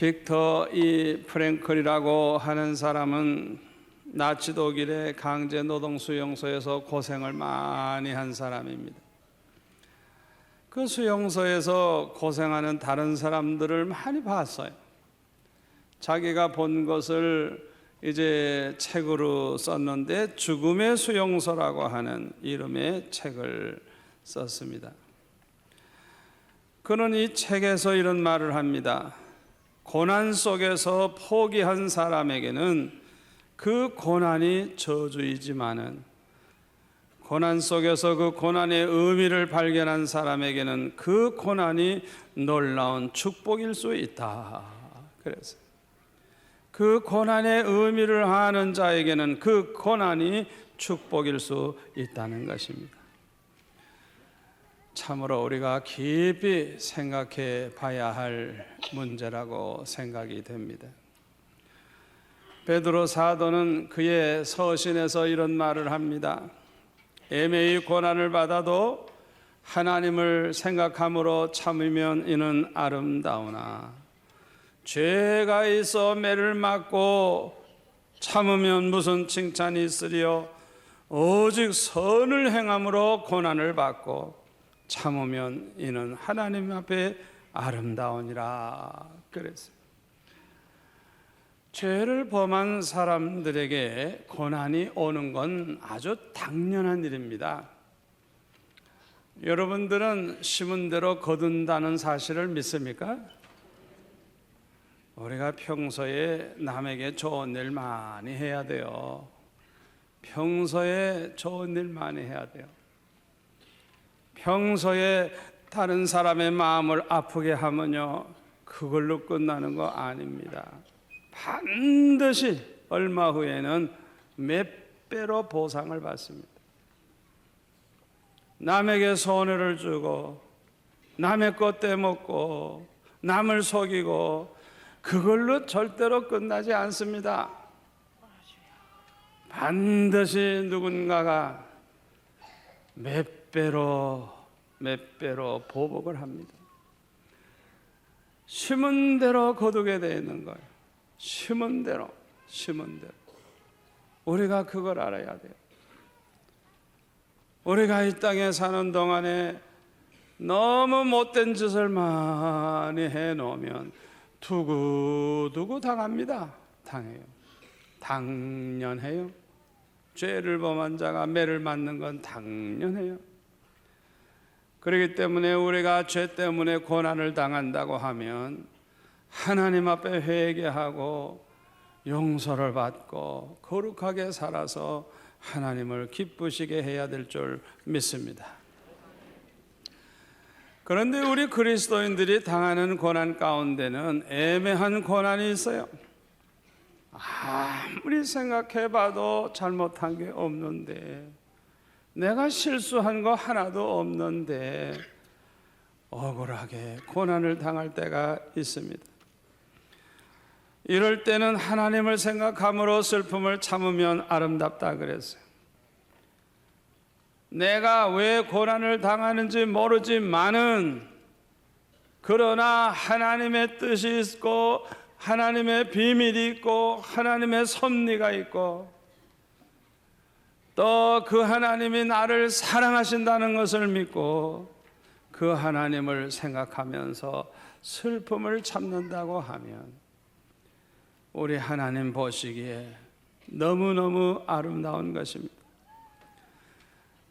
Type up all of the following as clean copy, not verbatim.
빅터 이 프랭클이라고 하는 사람은 나치 독일의 강제 노동 수용소에서 고생을 많이 한 사람입니다. 그 수용소에서 고생하는 다른 사람들을 많이 봤어요. 자기가 본 것을 이제 책으로 썼는데 죽음의 수용소라고 하는 이름의 책을 썼습니다. 그는 이 책에서 이런 말을 합니다. 고난 속에서 포기한 사람에게는 그 고난이 저주이지만은 고난 속에서 그 고난의 의미를 발견한 사람에게는 그 고난이 놀라운 축복일 수 있다. 그래서 그 고난의 의미를 아는 자에게는 그 고난이 축복일 수 있다는 것입니다. 참으로 우리가 깊이 생각해 봐야 할 문제라고 생각이 됩니다. 베드로 사도는 그의 서신에서 이런 말을 합니다. 애매히 고난을 받아도 하나님을 생각함으로 참으면 이는 아름다우나 죄가 있어 매를 맞고 참으면 무슨 칭찬이 있으리요 오직 선을 행함으로 고난을 받고 참으면 이는 하나님 앞에 아름다우니라. 그랬어요. 죄를 범한 사람들에게 고난이 오는 건 아주 당연한 일입니다. 여러분들은 심은 대로 거둔다는 사실을 믿습니까? 우리가 평소에 남에게 좋은 일 많이 해야 돼요. 평소에 좋은 일 많이 해야 돼요. 평소에 다른 사람의 마음을 아프게 하면요, 그걸로 끝나는 거 아닙니다. 반드시 얼마 후에는 몇 배로 보상을 받습니다. 남에게 손해를 주고 남의 것 떼먹고 남을 속이고 그걸로 절대로 끝나지 않습니다. 반드시 누군가가 몇 배로 보복을 합니다. 심은 대로 거두게 되는 거예요. 심은 대로. 우리가 그걸 알아야 돼요. 우리가 이 땅에 사는 동안에 너무 못된 짓을 많이 해놓으면 두고두고 당합니다. 당해요. 당연해요. 죄를 범한 자가 매를 맞는 건 당연해요. 그렇기 때문에 우리가 죄 때문에 고난을 당한다고 하면 하나님 앞에 회개하고 용서를 받고 거룩하게 살아서 하나님을 기쁘시게 해야 될 줄 믿습니다. 그런데 우리 그리스도인들이 당하는 고난 가운데는 애매한 고난이 있어요. 아무리 생각해봐도 잘못한 게 없는데, 내가 실수한 거 하나도 없는데 억울하게 고난을 당할 때가 있습니다. 이럴 때는 하나님을 생각함으로 슬픔을 참으면 아름답다 그랬어요. 내가 왜 고난을 당하는지 모르지만은 그러나 하나님의 뜻이 있고 하나님의 비밀이 있고 하나님의 섭리가 있고 또 그 하나님이 나를 사랑하신다는 것을 믿고 그 하나님을 생각하면서 슬픔을 참는다고 하면 우리 하나님 보시기에 너무너무 아름다운 것입니다.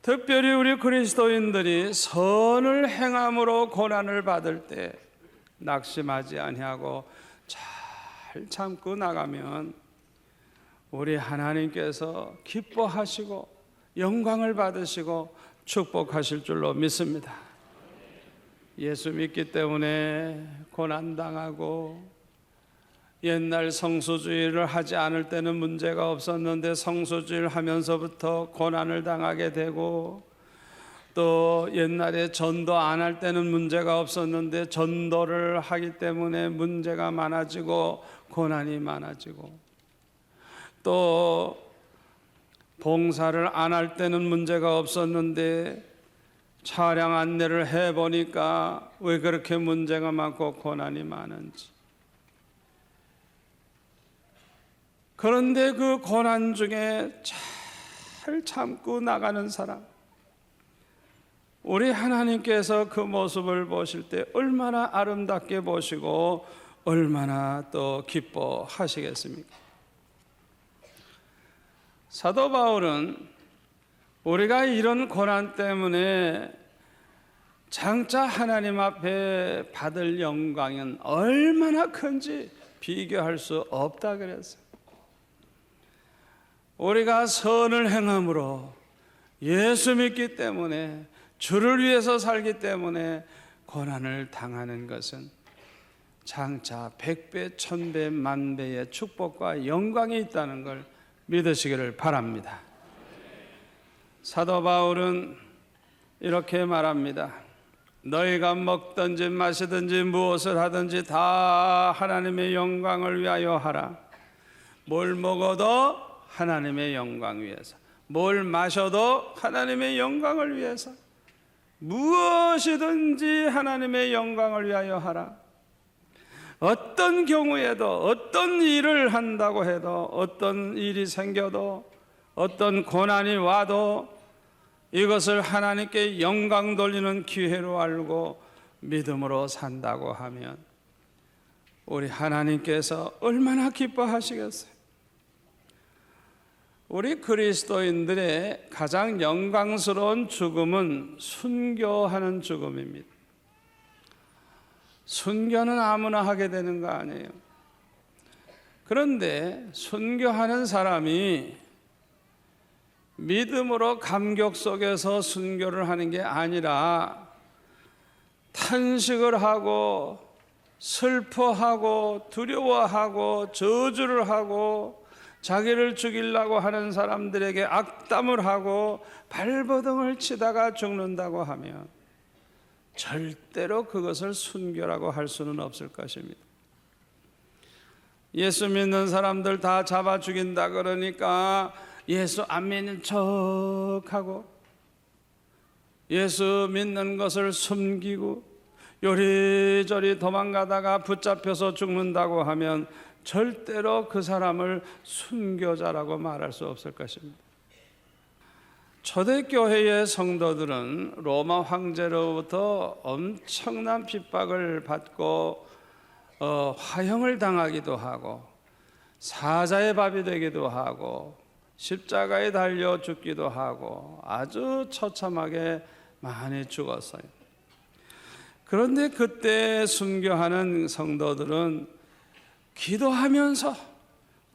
특별히 우리 그리스도인들이 선을 행함으로 고난을 받을 때 낙심하지 아니하고 잘 참고 나가면 우리 하나님께서 기뻐하시고 영광을 받으시고 축복하실 줄로 믿습니다. 예수 믿기 때문에 고난당하고 옛날 성수주의를 하지 않을 때는 문제가 없었는데 성수주의를 하면서부터 고난을 당하게 되고 또 옛날에 전도 안 할 때는 문제가 없었는데 전도를 하기 때문에 문제가 많아지고 고난이 많아지고 또 봉사를 안 할 때는 문제가 없었는데 차량 안내를 해보니까 왜 그렇게 문제가 많고 고난이 많은지 그런데 그 고난 중에 잘 참고 나가는 사람, 우리 하나님께서 그 모습을 보실 때 얼마나 아름답게 보시고 얼마나 또 기뻐하시겠습니까? 사도 바울은 우리가 이런 고난 때문에 장차 하나님 앞에 받을 영광은 얼마나 큰지 비교할 수 없다 그랬어요. 우리가 선을 행함으로 예수 믿기 때문에, 주를 위해서 살기 때문에 고난을 당하는 것은 장차 100배, 1000배, 만배의 축복과 영광이 있다는 걸 믿으시기를 바랍니다. 사도 바울은 이렇게 말합니다. 너희가 먹든지 마시든지 무엇을 하든지 다 하나님의 영광을 위하여 하라. 뭘 먹어도 하나님의 영광 위해서, 뭘 마셔도 하나님의 영광을 위해서, 무엇이든지 하나님의 영광을 위하여 하라. 어떤 경우에도, 어떤 일을 한다고 해도, 어떤 일이 생겨도, 어떤 고난이 와도 이것을 하나님께 영광 돌리는 기회로 알고 믿음으로 산다고 하면 우리 하나님께서 얼마나 기뻐하시겠어요? 우리 그리스도인들의 가장 영광스러운 죽음은 순교하는 죽음입니다. 순교는 아무나 하게 되는 거 아니에요. 그런데 순교하는 사람이 믿음으로 감격 속에서 순교를 하는 게 아니라 탄식을 하고 슬퍼하고 두려워하고 저주를 하고 자기를 죽이려고 하는 사람들에게 악담을 하고 발버둥을 치다가 죽는다고 하면 절대로 그것을 순교라고 할 수는 없을 것입니다. 예수 믿는 사람들 다 잡아 죽인다 그러니까 예수 안 믿는 척하고 예수 믿는 것을 숨기고 요리조리 도망가다가 붙잡혀서 죽는다고 하면 절대로 그 사람을 순교자라고 말할 수 없을 것입니다. 초대교회의 성도들은 로마 황제로부터 엄청난 핍박을 받고 화형을 당하기도 하고 사자의 밥이 되기도 하고 십자가에 달려 죽기도 하고 아주 처참하게 많이 죽었어요. 그런데 그때 순교하는 성도들은 기도하면서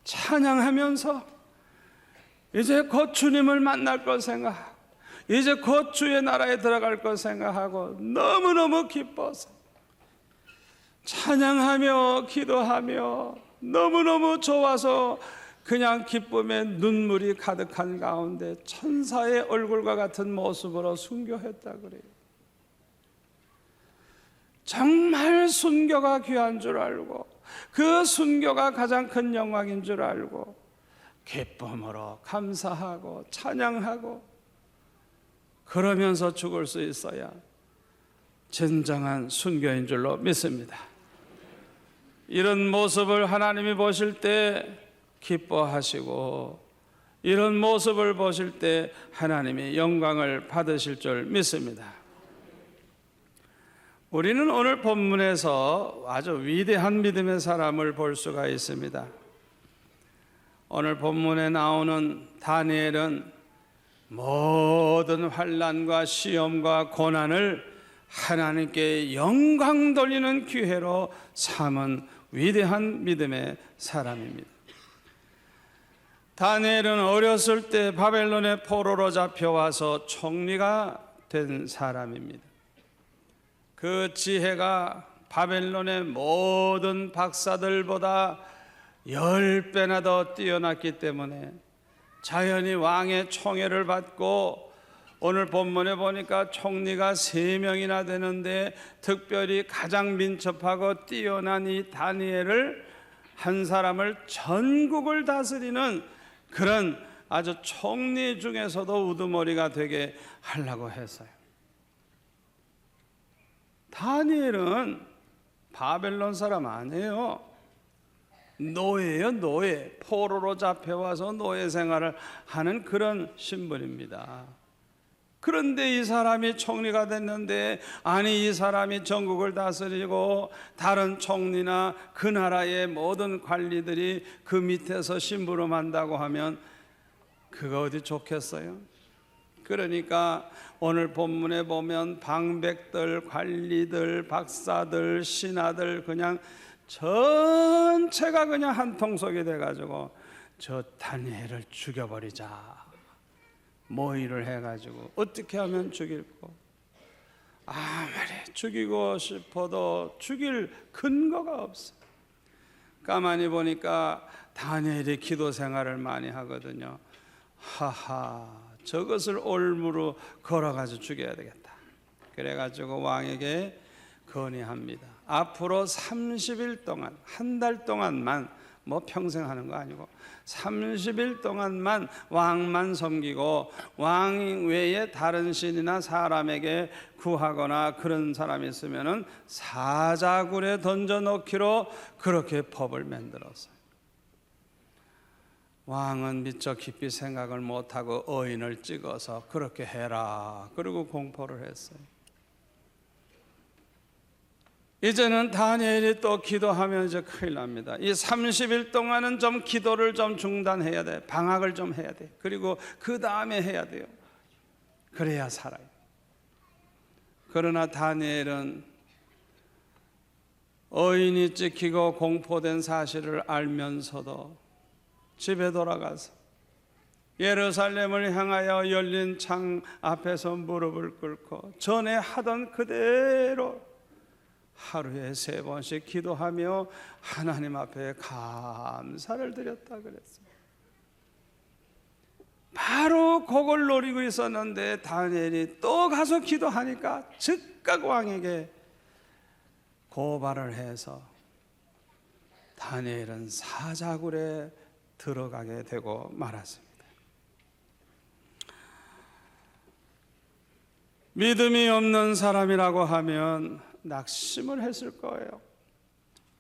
찬양하면서 이제 곧 주님을 만날 것 생각하고 이제 곧 주의 나라에 들어갈 것 생각하고 너무너무 기뻐서 찬양하며 기도하며 너무너무 좋아서 그냥 기쁨에 눈물이 가득한 가운데 천사의 얼굴과 같은 모습으로 순교했다 그래요. 정말 순교가 귀한 줄 알고 그 순교가 가장 큰 영광인 줄 알고 기쁨으로 감사하고 찬양하고 그러면서 죽을 수 있어야 진정한 순교인 줄로 믿습니다. 이런 모습을 하나님이 보실 때 기뻐하시고 이런 모습을 보실 때 하나님이 영광을 받으실 줄 믿습니다. 우리는 오늘 본문에서 아주 위대한 믿음의 사람을 볼 수가 있습니다. 오늘 본문에 나오는 다니엘은 모든 환난과 시험과 고난을 하나님께 영광 돌리는 기회로 삼은 위대한 믿음의 사람입니다. 다니엘은 어렸을 때 바벨론의 포로로 잡혀와서 총리가 된 사람입니다. 그 지혜가 바벨론의 모든 박사들보다 10배나 더 뛰어났기 때문에 자연히 왕의 총애를 받고 오늘 본문에 보니까 총리가 3명이나 되는데 특별히 가장 민첩하고 뛰어난 이 다니엘을 한 사람을 전국을 다스리는 그런 아주 총리 중에서도 우두머리가 되게 하려고 했어요. 다니엘은 바벨론 사람 아니에요. 노예요, 노예. 포로로 잡혀와서 노예 생활을 하는 그런 신분입니다. 그런데 이 사람이 총리가 됐는데, 아니 이 사람이 전국을 다스리고 다른 총리나 그 나라의 모든 관리들이 그 밑에서 심부름한다고 하면 그거 어디 좋겠어요? 그러니까 오늘 본문에 보면 방백들, 관리들, 박사들, 신하들 그냥 전체가 그냥 한 통속이 돼가지고 저 다니엘을 죽여버리자 모의를 해가지고 어떻게 하면 죽일고, 아무리 죽이고 싶어도 죽일 근거가 없어. 가만히 보니까 다니엘이 기도 생활을 많이 하거든요. 하하, 저것을 올무로 걸어가지고 죽여야 되겠다. 그래가지고 왕에게 건의합니다. 앞으로 30일 동안, 한 달 동안만, 뭐 평생 하는 거 아니고 30일 동안만 왕만 섬기고 왕 외에 다른 신이나 사람에게 구하거나 그런 사람이 있으면은 사자굴에 던져 넣기로 그렇게 법을 만들었어요. 왕은 미처 깊이 생각을 못하고 어인을 찍어서 그렇게 해라 그리고 공포를 했어요. 이제는 다니엘이 또 기도하면 이제 큰일 납니다. 이 30일 동안은 좀 기도를 좀 중단해야 돼. 방학을 좀 해야 돼. 그리고 그 다음에 해야 돼요. 그래야 살아요. 그러나 다니엘은 어인이 찍히고 공포된 사실을 알면서도 집에 돌아가서 예루살렘을 향하여 열린 창 앞에서 무릎을 꿇고 전에 하던 그대로 하루에 3번씩 기도하며 하나님 앞에 감사를 드렸다 그랬어요. 바로 그걸 노리고 있었는데 다니엘이 또 가서 기도하니까 즉각 왕에게 고발을 해서 다니엘은 사자굴에 들어가게 되고 말았습니다. 믿음이 없는 사람이라고 하면 낙심을 했을 거예요.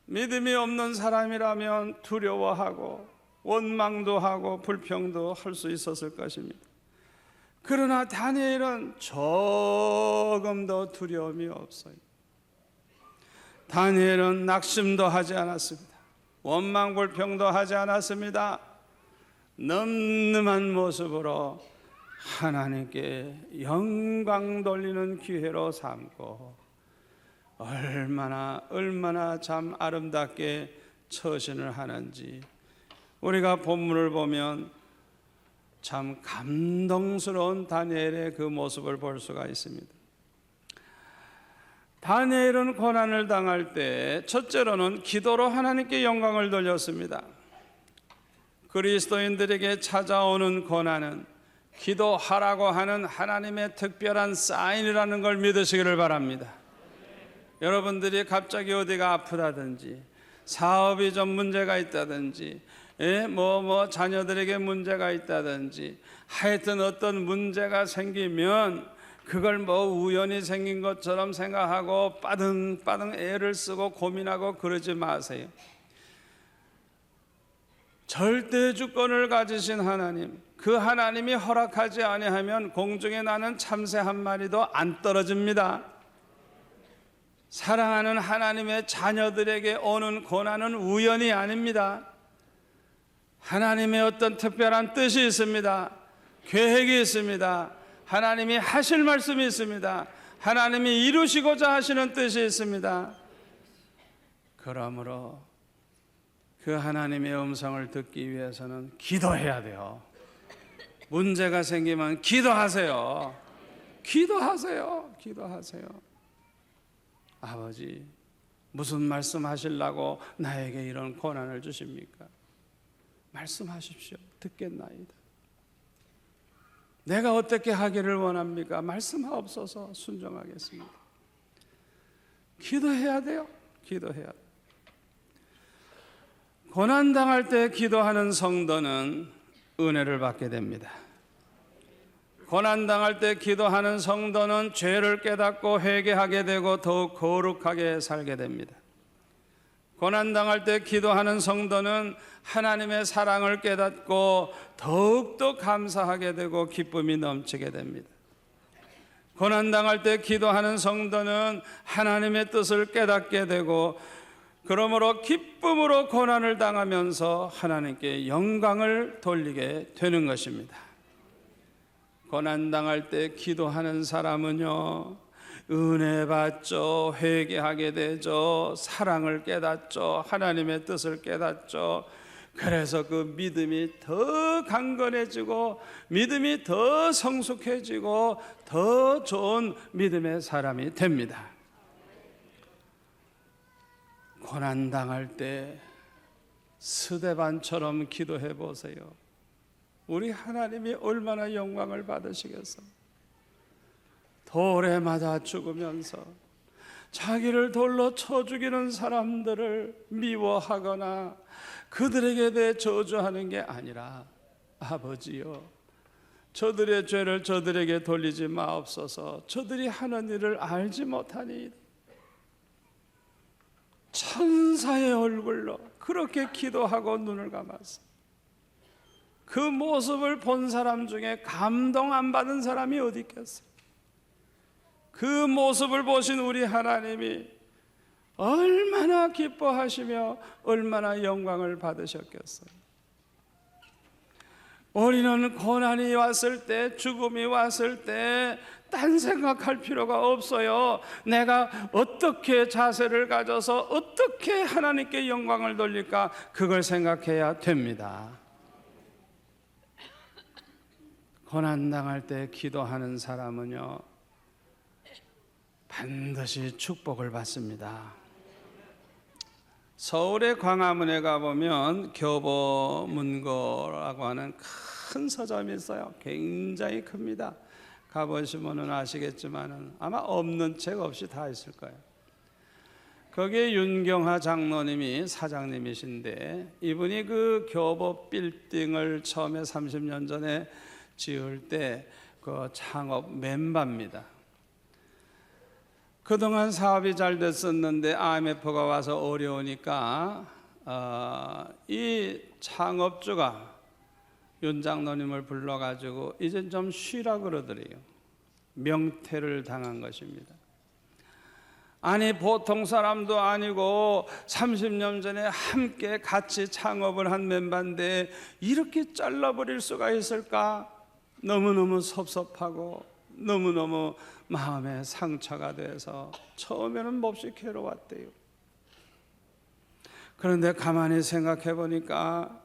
믿음이 없는 사람이라면 두려워하고 원망도 하고 불평도 할 수 있었을 것입니다. 그러나 다니엘은 조금도 두려움이 없어요. 다니엘은 낙심도 하지 않았습니다. 원망 불평도 하지 않았습니다. 늠름한 모습으로 하나님께 영광 돌리는 기회로 삼고 얼마나 참 아름답게 처신을 하는지 우리가 본문을 보면 참 감동스러운 다니엘의 그 모습을 볼 수가 있습니다. 다니엘은 고난을 당할 때 첫째로는 기도로 하나님께 영광을 돌렸습니다. 그리스도인들에게 찾아오는 고난은 기도하라고 하는 하나님의 특별한 사인이라는 걸 믿으시기를 바랍니다. 여러분들이 갑자기 어디가 아프다든지 사업이 좀 문제가 있다든지 자녀들에게 문제가 있다든지 하여튼 어떤 문제가 생기면 그걸 우연히 생긴 것처럼 생각하고 빠등빠등 애를 쓰고 고민하고 그러지 마세요. 절대 주권을 가지신 하나님, 그 하나님이 허락하지 아니하면 공중에 나는 참새 한 마리도 안 떨어집니다. 사랑하는 하나님의 자녀들에게 오는 고난은 우연이 아닙니다. 하나님의 어떤 특별한 뜻이 있습니다. 계획이 있습니다. 하나님이 하실 말씀이 있습니다. 하나님이 이루시고자 하시는 뜻이 있습니다. 그러므로 그 하나님의 음성을 듣기 위해서는 기도해야 돼요. 문제가 생기면 기도하세요. 기도하세요. 아버지, 무슨 말씀 하시려고 나에게 이런 고난을 주십니까? 말씀하십시오. 듣겠나이다. 내가 어떻게 하기를 원합니까? 말씀하옵소서. 순종하겠습니다. 기도해야 돼요. 기도해야 돼요. 고난당할 때 기도하는 성도는 은혜를 받게 됩니다. 고난당할 때 기도하는 성도는 죄를 깨닫고 회개하게 되고 더욱 거룩하게 살게 됩니다. 고난당할 때 기도하는 성도는 하나님의 사랑을 깨닫고 더욱더 감사하게 되고 기쁨이 넘치게 됩니다. 고난당할 때 기도하는 성도는 하나님의 뜻을 깨닫게 되고 그러므로 기쁨으로 고난을 당하면서 하나님께 영광을 돌리게 되는 것입니다. 고난당할 때 기도하는 사람은요, 은혜 받죠, 회개하게 되죠, 사랑을 깨닫죠, 하나님의 뜻을 깨닫죠. 그래서 그 믿음이 더 강건해지고 믿음이 더 성숙해지고 더 좋은 믿음의 사람이 됩니다. 고난당할 때 스데반처럼 기도해 보세요. 우리 하나님이 얼마나 영광을 받으시겠어. 돌에 맞아 죽으면서 자기를 돌로 쳐 죽이는 사람들을 미워하거나 그들에게 대해 저주하는 게 아니라, 아버지여, 저들의 죄를 저들에게 돌리지 마옵소서. 저들이 하는 일을 알지 못하니. 천사의 얼굴로 그렇게 기도하고 눈을 감았어. 그 모습을 본 사람 중에 감동 안 받은 사람이 어디 있겠어요? 그 모습을 보신 우리 하나님이 얼마나 기뻐하시며 얼마나 영광을 받으셨겠어요. 우리는 고난이 왔을 때, 죽음이 왔을 때 딴 생각할 필요가 없어요. 내가 어떻게 자세를 가져서 어떻게 하나님께 영광을 돌릴까, 그걸 생각해야 됩니다. 고난당할 때 기도하는 사람은요, 반드시 축복을 받습니다. 서울의 광화문에 가보면 교보문고라고 하는 큰 서점이 있어요. 굉장히 큽니다. 가보시면 아시겠지만 아마 없는 책 없이 다 있을 거예요. 거기에 윤경하 장로님이 사장님이신데, 이분이 그 교보 빌딩을 처음에 30년 전에 지을 때 그 창업 멤버입니다. 그동안 사업이 잘 됐었는데 IMF가 와서 어려우니까 이 창업주가 윤 장로님을 불러가지고 이제 좀 쉬라 그러더래요. 명퇴를 당한 것입니다. 아니, 보통 사람도 아니고 30년 전에 함께 같이 창업을 한 멤버인데 이렇게 잘라버릴 수가 있을까? 너무너무 섭섭하고 너무너무 마음에 상처가 돼서 처음에는 몹시 괴로웠대요. 그런데 가만히 생각해 보니까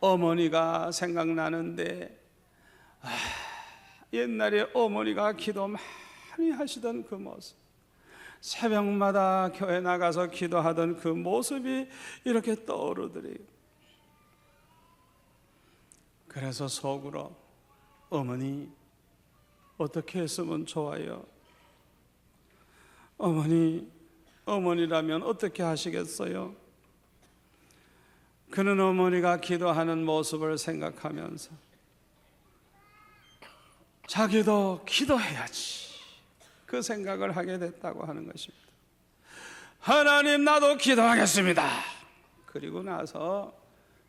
어머니가 생각나는데, 옛날에 어머니가 기도 많이 하시던 그 모습, 새벽마다 교회 나가서 기도하던 그 모습이 이렇게 떠오르더래요. 그래서 속으로, 어머니 어떻게 했으면 좋아요? 어머니라면 어떻게 하시겠어요? 그는 어머니가 기도하는 모습을 생각하면서 자기도 기도해야지, 그 생각을 하게 됐다고 하는 것입니다. 하나님, 나도 기도하겠습니다. 그리고 나서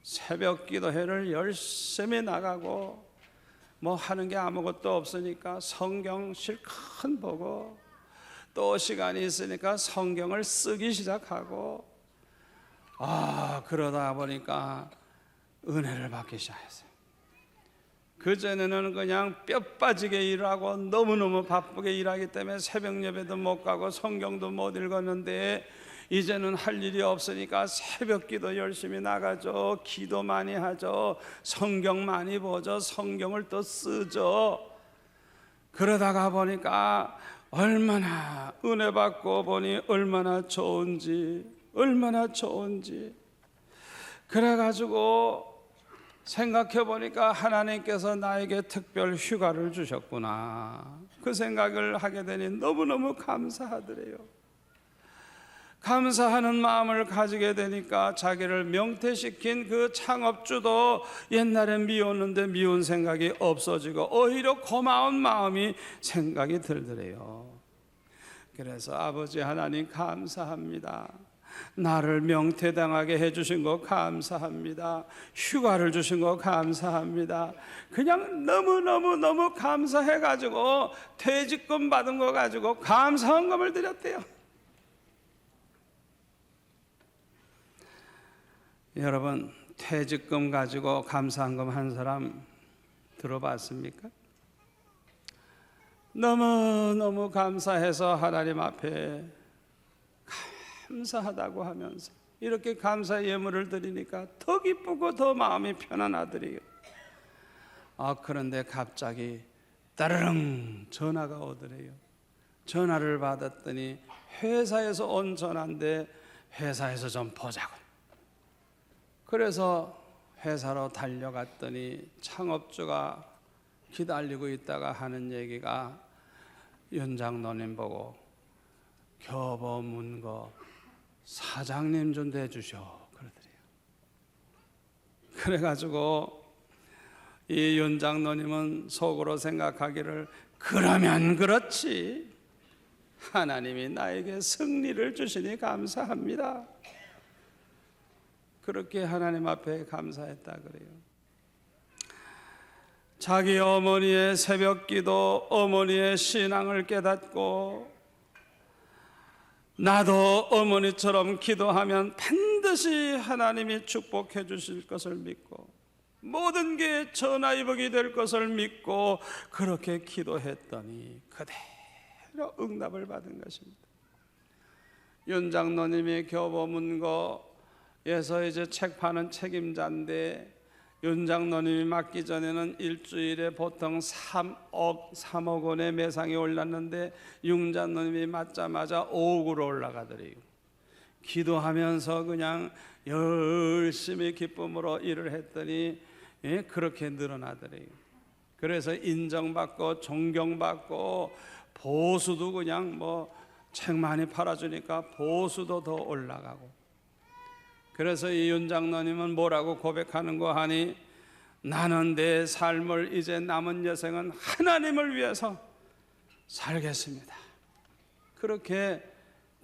새벽 기도회를 열심히 나가고, 뭐 하는 게 아무것도 없으니까 성경 실컷 보고, 또 시간이 있으니까 성경을 쓰기 시작하고, 그러다 보니까 은혜를 받기 시작했어요. 그전에는 그냥 뼈 빠지게 일하고 너무너무 바쁘게 일하기 때문에 새벽 예배도 못 가고 성경도 못 읽었는데, 이제는 할 일이 없으니까 새벽 기도 열심히 나가죠. 기도 많이 하죠. 성경 많이 보죠. 성경을 또 쓰죠. 그러다가 보니까 얼마나 은혜 받고 보니 얼마나 좋은지, 그래가지고 생각해 보니까 하나님께서 나에게 특별 휴가를 주셨구나, 그 생각을 하게 되니 너무너무 감사하더래요. 감사하는 마음을 가지게 되니까 자기를 명퇴시킨 그 창업주도 옛날에 미웠는데 미운 생각이 없어지고 오히려 고마운 마음이 생각이 들더래요. 그래서 아버지 하나님 감사합니다. 나를 명퇴당하게 해주신 거 감사합니다. 휴가를 주신 거 감사합니다. 그냥 너무 감사해가지고 퇴직금 받은 거 가지고 감사헌금을 드렸대요. 여러분, 퇴직금 가지고 감사헌금 한 사람 들어봤습니까? 너무 감사해서 하나님 앞에 감사하다고 하면서 이렇게 감사 예물을 드리니까 더 기쁘고 더 마음이 편안하더래요. 그런데 갑자기 따르릉 전화가 오더래요. 전화를 받았더니 회사에서 온 전화인데 회사에서 좀 보자고. 그래서 회사로 달려갔더니 창업주가 기다리고 있다가 하는 얘기가 윤 장로님 보고 교보문고 사장님 좀 돼주셔 그러더래요. 그래가지고 이 윤 장로님은 속으로 생각하기를 그러면 그렇지 하나님이 나에게 승리를 주시니 감사합니다. 그렇게 하나님 앞에 감사했다 그래요. 자기 어머니의 새벽기도, 어머니의 신앙을 깨닫고 나도 어머니처럼 기도하면 반드시 하나님이 축복해 주실 것을 믿고 모든 게 전화위복이 될 것을 믿고 그렇게 기도했더니 그대로 응답을 받은 것입니다. 윤 장로님이 교보문고에서 이제 책 파는 책임자인데 윤 장로님이 맡기 전에는 일주일에 보통 3억 원의 매상이 올랐는데 윤 장로님이 맡자마자 5억으로 올라가더래요. 기도하면서 그냥 열심히 기쁨으로 일을 했더니 그렇게 늘어나더래요. 그래서 인정받고 존경받고 보수도 그냥 뭐 책 많이 팔아주니까 보수도 더 올라가고. 그래서 이 윤 장로님은 뭐라고 고백하는 거 하니 나는 내 삶을 이제 남은 여생은 하나님을 위해서 살겠습니다. 그렇게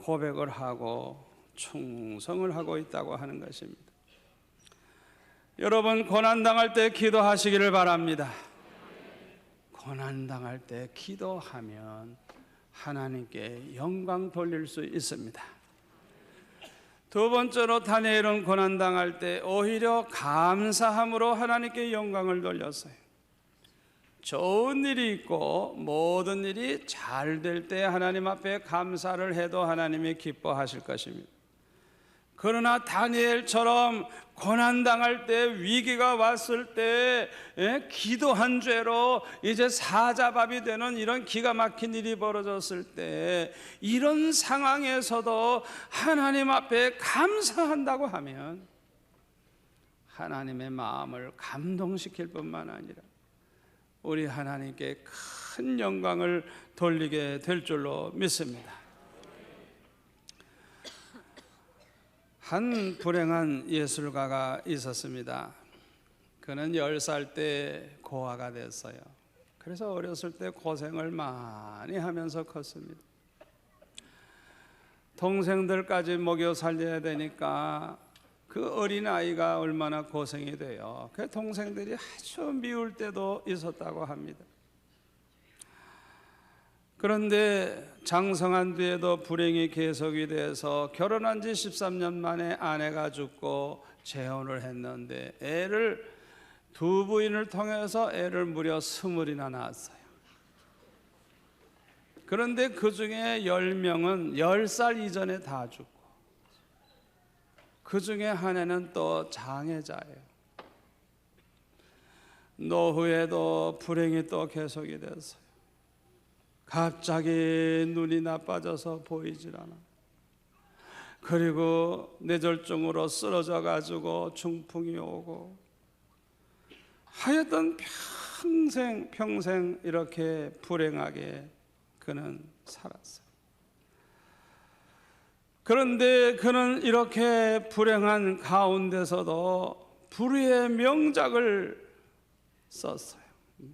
고백을 하고 충성을 하고 있다고 하는 것입니다. 여러분, 고난당할 때 기도하시기를 바랍니다. 고난당할 때 기도하면 하나님께 영광 돌릴 수 있습니다. 두 번째로 다니엘은 고난당할 때 오히려 감사함으로 하나님께 영광을 돌렸어요. 좋은 일이 있고 모든 일이 잘 될 때 하나님 앞에 감사를 해도 하나님이 기뻐하실 것입니다. 그러나 다니엘처럼 고난당할 때 위기가 왔을 때 기도한 죄로 이제 사자밥이 되는 이런 기가 막힌 일이 벌어졌을 때 이런 상황에서도 하나님 앞에 감사한다고 하면 하나님의 마음을 감동시킬 뿐만 아니라 우리 하나님께 큰 영광을 돌리게 될 줄로 믿습니다. 한 불행한 예술가가 있었습니다. 그는 10살 때 고아가 됐어요. 그래서 어렸을 때 고생을 많이 하면서 컸습니다. 동생들까지 먹여 살려야 되니까 그 어린아이가 얼마나 고생이 돼요. 그 동생들이 아주 미울 때도 있었다고 합니다. 그런데 장성한 뒤에도 불행이 계속이 돼서 결혼한 지 13년 만에 아내가 죽고 재혼을 했는데 애를 두 부인을 통해서 애를 무려 20이나 낳았어요. 그런데 그 중에 10명은 10살 이전에 다 죽고 그 중에 한 애는 또 장애자예요. 노후에도 불행이 또 계속이 됐어요. 갑자기 눈이 나빠져서 보이질 않아. 그리고 뇌졸중으로 쓰러져 가지고 중풍이 오고 하여튼 평생 이렇게 불행하게 그는 살았어요. 그런데 그는 이렇게 불행한 가운데서도 불후의 명작을 썼어요.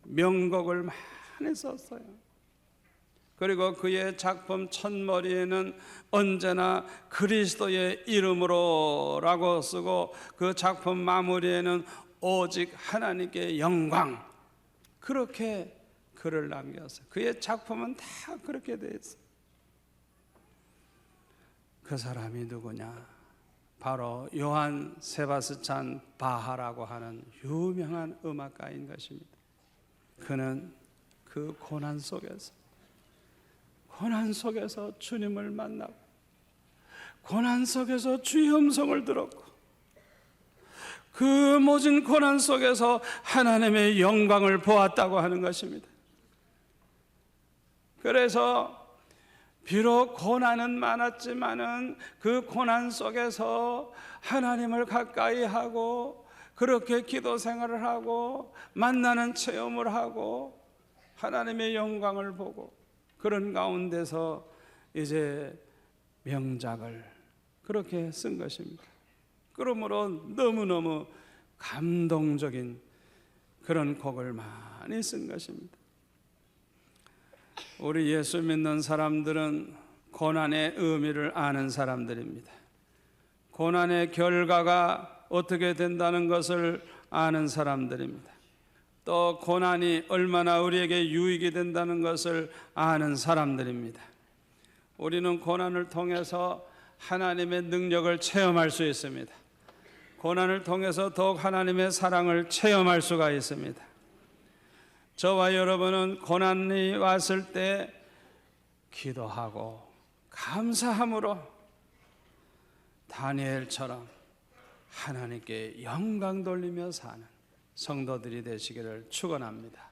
명곡을 많이 썼어요. 그리고 그의 작품 첫머리에는 언제나 그리스도의 이름으로라고 쓰고 그 작품 마무리에는 오직 하나님께 영광, 그렇게 글을 남겼어요. 그의 작품은 다 그렇게 되어 있어요. 그 사람이 누구냐? 바로 요한 세바스찬 바하라고 하는 유명한 음악가인 것입니다. 그는 그 고난 속에서 주님을 만나고 고난 속에서 주의 음성을 들었고 그 모진 고난 속에서 하나님의 영광을 보았다고 하는 것입니다. 그래서 비록 고난은 많았지만은 그 고난 속에서 하나님을 가까이 하고 그렇게 기도 생활을 하고 만나는 체험을 하고 하나님의 영광을 보고 그런 가운데서 이제 명작을 그렇게 쓴 것입니다. 그러므로 너무너무 감동적인 그런 곡을 많이 쓴 것입니다. 우리 예수 믿는 사람들은 고난의 의미를 아는 사람들입니다. 고난의 결과가 어떻게 된다는 것을 아는 사람들입니다. 또 고난이 얼마나 우리에게 유익이 된다는 것을 아는 사람들입니다. 우리는 고난을 통해서 하나님의 능력을 체험할 수 있습니다. 고난을 통해서 더욱 하나님의 사랑을 체험할 수가 있습니다. 저와 여러분은 고난이 왔을 때 기도하고 감사함으로 다니엘처럼 하나님께 영광 돌리며 사는 성도들이 되시기를 축원합니다.